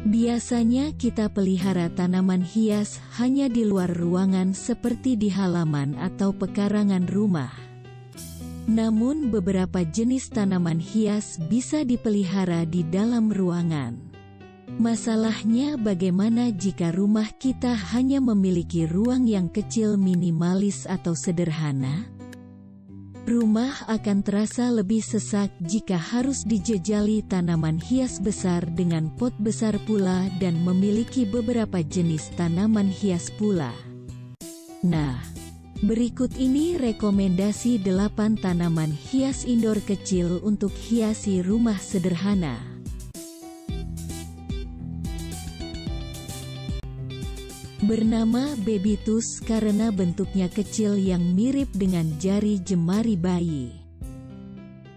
Biasanya kita pelihara tanaman hias hanya di luar ruangan seperti di halaman atau pekarangan rumah. Namun beberapa jenis tanaman hias bisa dipelihara di dalam ruangan. Masalahnya bagaimana jika rumah kita hanya memiliki ruang yang kecil, minimalis atau sederhana? Rumah akan terasa lebih sesak jika harus dijejali tanaman hias besar dengan pot besar pula dan memiliki beberapa jenis tanaman hias pula. Nah, berikut ini rekomendasi 8 tanaman hias indoor kecil untuk hiasi rumah sederhana. Bernama Babytus karena bentuknya kecil yang mirip dengan jari jemari bayi.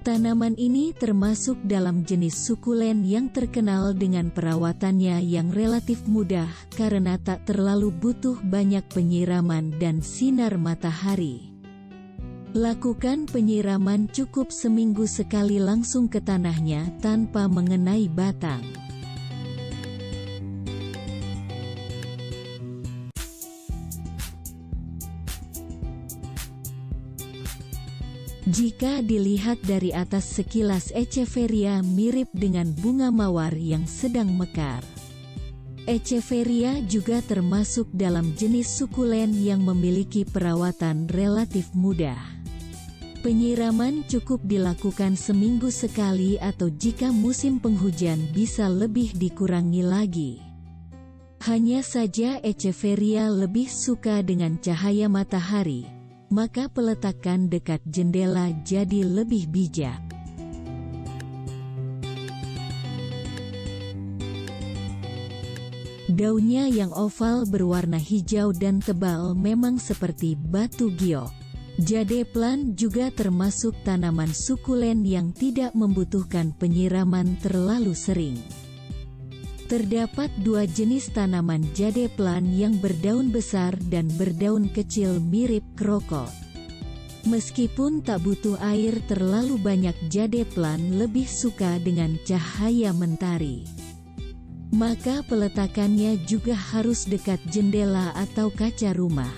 Tanaman ini termasuk dalam jenis sukulen yang terkenal dengan perawatannya yang relatif mudah karena tak terlalu butuh banyak penyiraman dan sinar matahari. Lakukan penyiraman cukup seminggu sekali langsung ke tanahnya tanpa mengenai batang. Jika dilihat dari atas sekilas Echeveria mirip dengan bunga mawar yang sedang mekar. Echeveria juga termasuk dalam jenis sukulen yang memiliki perawatan relatif mudah. Penyiraman cukup dilakukan seminggu sekali atau jika musim penghujan bisa lebih dikurangi lagi. Hanya saja Echeveria lebih suka dengan cahaya matahari, maka peletakan dekat jendela jadi lebih bijak. Daunnya yang oval berwarna hijau dan tebal memang seperti batu giok. Jade plant juga termasuk tanaman sukulen yang tidak membutuhkan penyiraman terlalu sering. Terdapat 2 jenis tanaman jade plant yang berdaun besar dan berdaun kecil mirip krokot. Meskipun tak butuh air terlalu banyak, jade plant lebih suka dengan cahaya mentari. Maka peletakannya juga harus dekat jendela atau kaca rumah.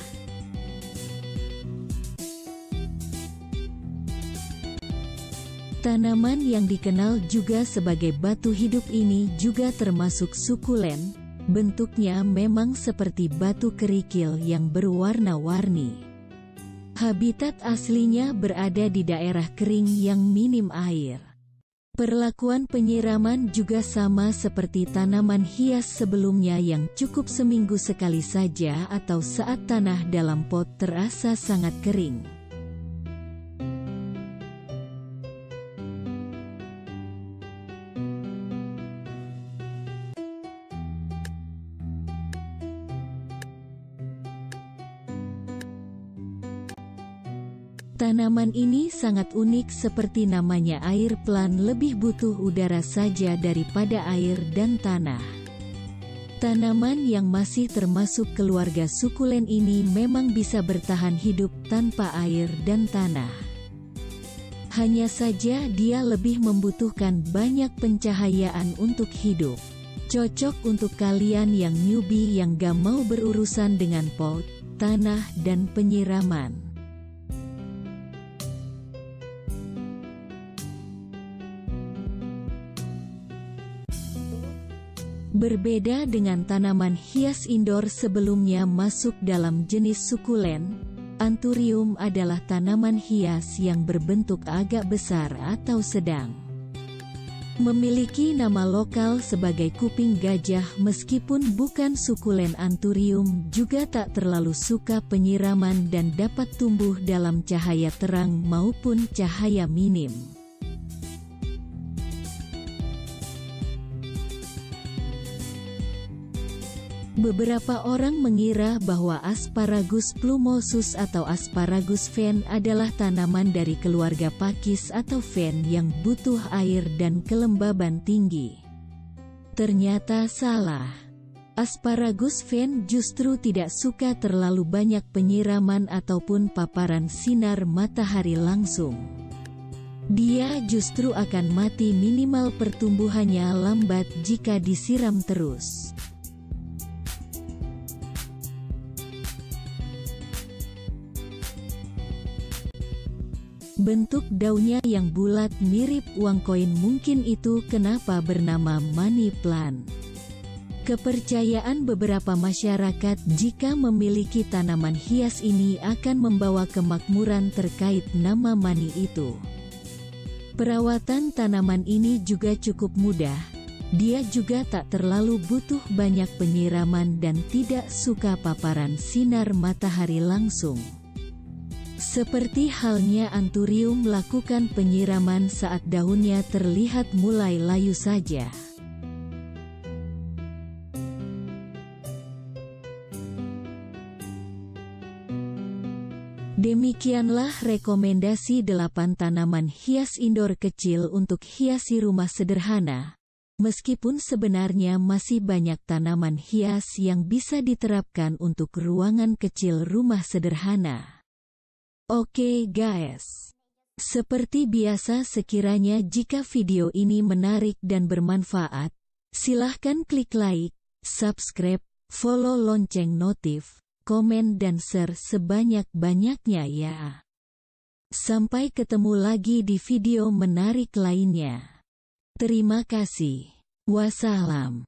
Tanaman yang dikenal juga sebagai batu hidup ini juga termasuk sukulen. Bentuknya memang seperti batu kerikil yang berwarna-warni. Habitat aslinya berada di daerah kering yang minim air. Perlakuan penyiraman juga sama seperti tanaman hias sebelumnya yang cukup seminggu sekali saja atau saat tanah dalam pot terasa sangat kering. Tanaman ini sangat unik seperti namanya, air plant lebih butuh udara saja daripada air dan tanah. Tanaman yang masih termasuk keluarga sukulen ini memang bisa bertahan hidup tanpa air dan tanah. Hanya saja dia lebih membutuhkan banyak pencahayaan untuk hidup. Cocok untuk kalian yang newbie yang gak mau berurusan dengan pot, tanah, dan penyiraman. Berbeda dengan tanaman hias indoor sebelumnya masuk dalam jenis sukulen, Anthurium adalah tanaman hias yang berbentuk agak besar atau sedang. Memiliki nama lokal sebagai kuping gajah, meskipun bukan sukulen, Anthurium juga tak terlalu suka penyiraman dan dapat tumbuh dalam cahaya terang maupun cahaya minim. Beberapa orang mengira bahwa Asparagus plumosus atau Asparagus fen adalah tanaman dari keluarga pakis atau fen yang butuh air dan kelembaban tinggi. Ternyata salah. Asparagus fen justru tidak suka terlalu banyak penyiraman ataupun paparan sinar matahari langsung. Dia justru akan mati minimal pertumbuhannya lambat jika disiram terus. Bentuk daunnya yang bulat mirip uang koin, mungkin itu kenapa bernama money plant. Kepercayaan beberapa masyarakat jika memiliki tanaman hias ini akan membawa kemakmuran terkait nama money itu. Perawatan tanaman ini juga cukup mudah. Dia juga tak terlalu butuh banyak penyiraman dan tidak suka paparan sinar matahari langsung. Seperti halnya anturium, lakukan penyiraman saat daunnya terlihat mulai layu saja. Demikianlah rekomendasi 8 tanaman hias indoor kecil untuk hiasi rumah sederhana. Meskipun sebenarnya masih banyak tanaman hias yang bisa diterapkan untuk ruangan kecil rumah sederhana. Oke guys, seperti biasa, sekiranya jika video ini menarik dan bermanfaat, silahkan klik like, subscribe, follow lonceng notif, komen dan share sebanyak-banyaknya ya. Sampai ketemu lagi di video menarik lainnya. Terima kasih. Wassalam.